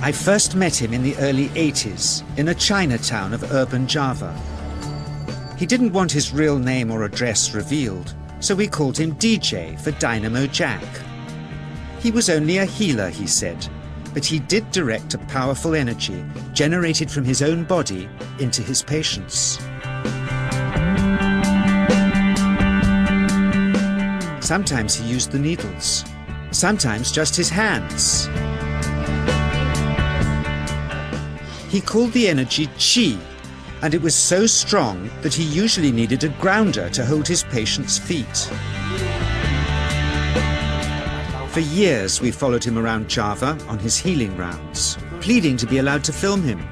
I first met him in the early 80s in a Chinatown of urban Java. He didn't want his real name or address revealed, so we called him DJ for Dynamo Jack. He was only a healer, he said, but he did direct a powerful energy generated from his own body into his patients. Sometimes he used the needles, sometimes just his hands. He called the energy Qi, and it was so strong that he usually needed a grounder to hold his patients' feet. For years we followed him around Java on his healing rounds, pleading to be allowed to film him,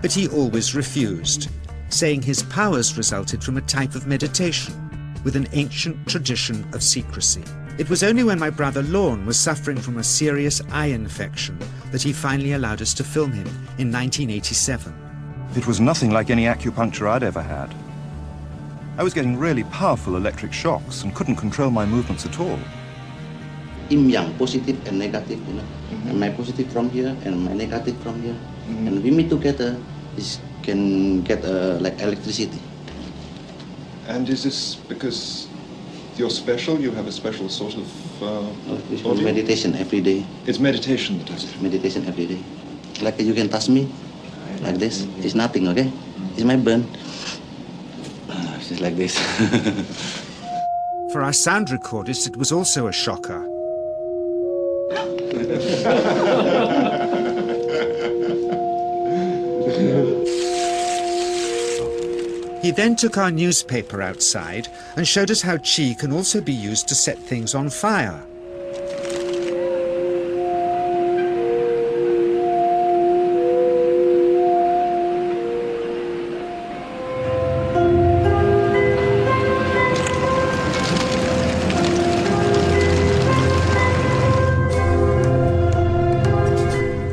but he always refused, saying his powers resulted from a type of meditation with an ancient tradition of secrecy. It was only when my brother Lorne was suffering from a serious eye infection that he finally allowed us to film him in 1987. It was nothing like any acupuncture I'd ever had. I was getting really powerful electric shocks and couldn't control my movements at all. Yin yang, positive and negative, you know. And my positive from here and my negative from here. And we meet together, it can get like electricity. And is this because you're special? You have a special sort of It's meditation every day. It's meditation that does it? Meditation every day. Like you can touch me, like this. It's nothing, okay? It's my burn. It's just like this. For our sound recordist, it was also a shocker. He then took our newspaper outside and showed us how Qi can also be used to set things on fire.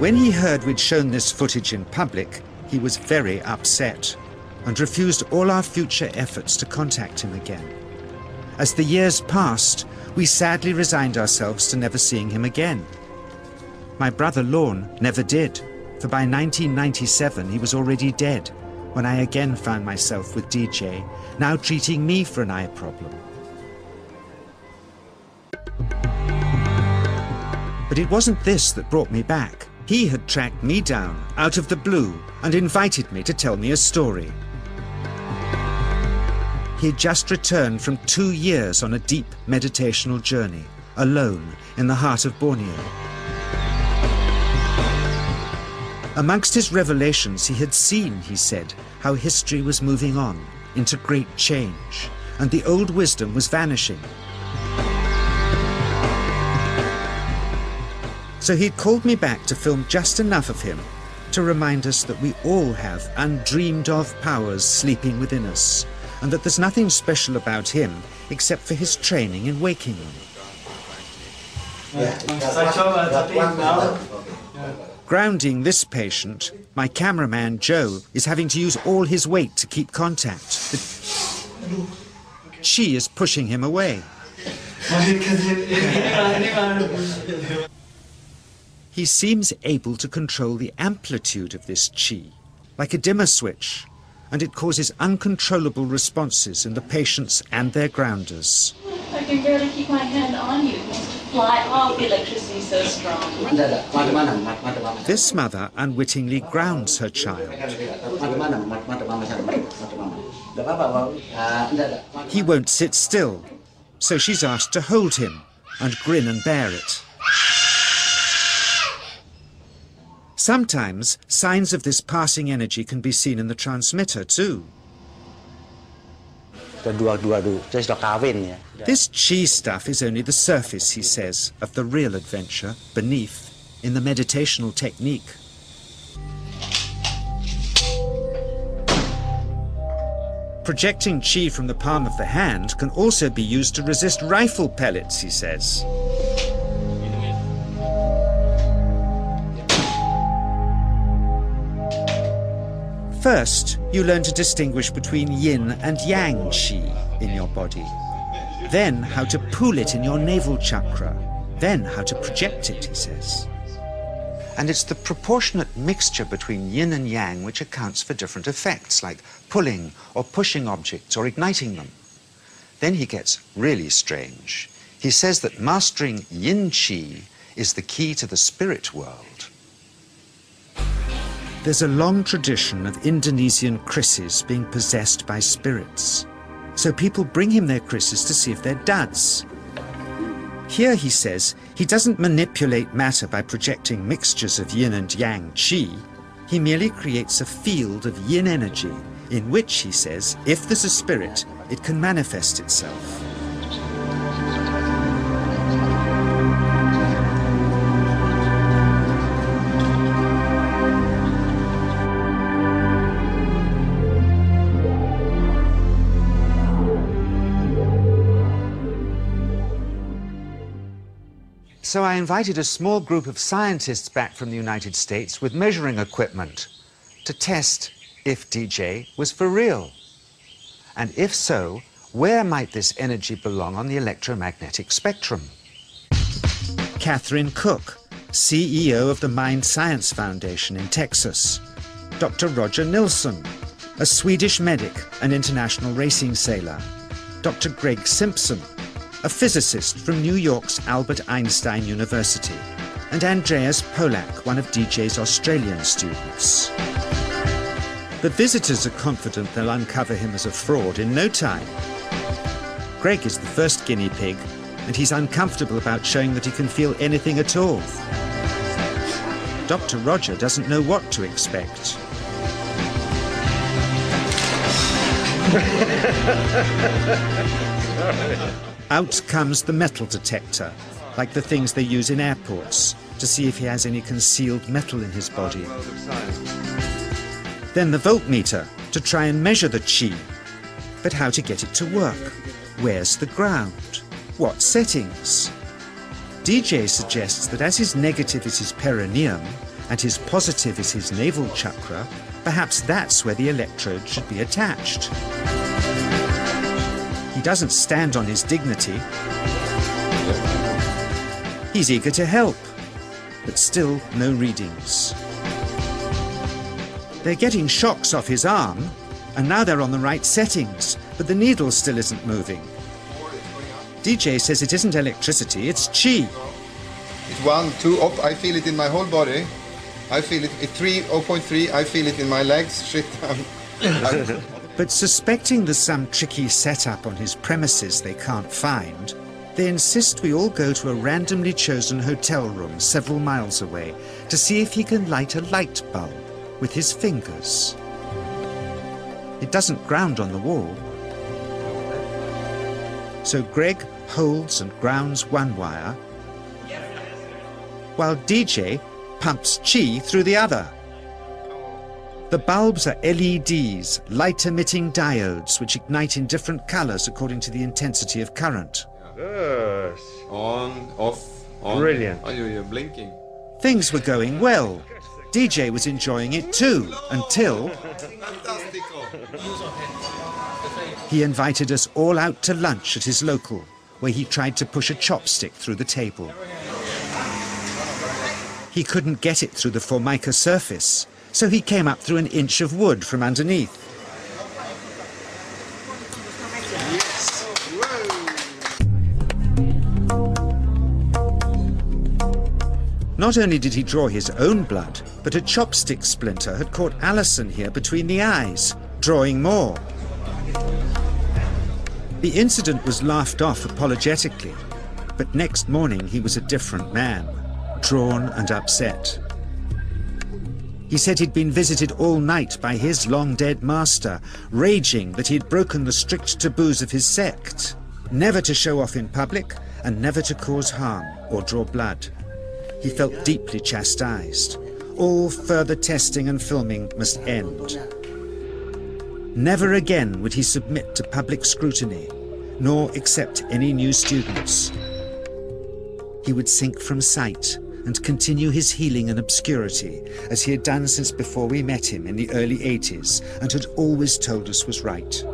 When he heard we'd shown this footage in public, he was very upset and refused all our future efforts to contact him again. As the years passed, we sadly resigned ourselves to never seeing him again. My brother Lorne never did, for by 1997 he was already dead, when I again found myself with DJ, now treating me for an eye problem. But it wasn't this that brought me back. He had tracked me down out of the blue and invited me to tell me a story. He had just returned from 2 years on a deep meditational journey, alone in the heart of Borneo. Amongst his revelations, he had seen, he said, how history was moving on into great change, and the old wisdom was vanishing. So he'd called me back to film just enough of him to remind us that we all have undreamed of powers sleeping within us, and that there's nothing special about him except for his training in waking them. Grounding this patient, my cameraman Joe is having to use all his weight to keep contact. Qi is pushing him away. He seems able to control the amplitude of this Qi, like a dimmer switch, and it causes uncontrollable responses in the patients and their grounders. I can barely keep my hand on you. Fly off, the electricity is so strong. This mother unwittingly grounds her child. He won't sit still, so she's asked to hold him and grin and bear it. Sometimes signs of this passing energy can be seen in the transmitter too. This Qi stuff is only the surface, he says, of the real adventure beneath, in the meditational technique. Projecting Qi from the palm of the hand can also be used to resist rifle pellets, he says. First, you learn to distinguish between yin and yang Qi in your body. Then how to pool it in your navel chakra. Then how to project it, he says. And it's the proportionate mixture between yin and yang which accounts for different effects, like pulling or pushing objects or igniting them. Then he gets really strange. He says that mastering yin qi is the key to the spirit world. There's a long tradition of Indonesian krisis being possessed by spirits. So people bring him their krisis to see if they're duds. Here, he says, he doesn't manipulate matter by projecting mixtures of yin and yang qi. He merely creates a field of yin energy in which, he says, if there's a spirit, it can manifest itself. So I invited a small group of scientists back from the United States with measuring equipment to test if DJ was for real. And if so, where might this energy belong on the electromagnetic spectrum? Catherine Cook, CEO of the Mind Science Foundation in Texas. Dr. Roger Nilsson, a Swedish medic and international racing sailor. Dr. Greg Simpson, a physicist from New York's Albert Einstein University, and Andreas Polak, one of DJ's Australian students. The visitors are confident they'll uncover him as a fraud in no time. Greg is the first guinea pig, and he's uncomfortable about showing that he can feel anything at all. Dr. Roger doesn't know what to expect. Out comes the metal detector, like the things they use in airports, to see if he has any concealed metal in his body. Then the voltmeter, to try and measure the qi. But how to get it to work? Where's the ground? What settings? DJ suggests that as his negative is his perineum, and his positive is his navel chakra, perhaps that's where the electrode should be attached. He doesn't stand on his dignity. He's eager to help, but still no readings. They're getting shocks off his arm, and now they're on the right settings, but the needle still isn't moving. DJ says it isn't electricity, it's qi. It's 1, 2, up, I feel it in my whole body. I feel it at 3, 0.3, I feel it in my legs. Shit, But suspecting there's some tricky setup on his premises they can't find, they insist we all go to a randomly chosen hotel room several miles away to see if he can light a light bulb with his fingers. It doesn't ground on the wall. So Greg holds and grounds one wire, while DJ pumps qi through the other. The bulbs are LEDs, light-emitting diodes, which ignite in different colors according to the intensity of current. Yes. On, off, on. Brilliant. Oh, you're blinking. Things were going well. DJ was enjoying it too, until he invited us all out to lunch at his local, where he tried to push a chopstick through the table. He couldn't get it through the formica surface, so he came up through an inch of wood from underneath. Not only did he draw his own blood, but a chopstick splinter had caught Alison here between the eyes, drawing more. The incident was laughed off apologetically, but next morning he was a different man, drawn and upset. He said he'd been visited all night by his long-dead master, raging that he'd broken the strict taboos of his sect, never to show off in public and never to cause harm or draw blood. He felt deeply chastised. All further testing and filming must end. Never again would he submit to public scrutiny, nor accept any new students. He would sink from sight and continue his healing in obscurity, as he had done since before we met him in the early 80s and had always told us was right.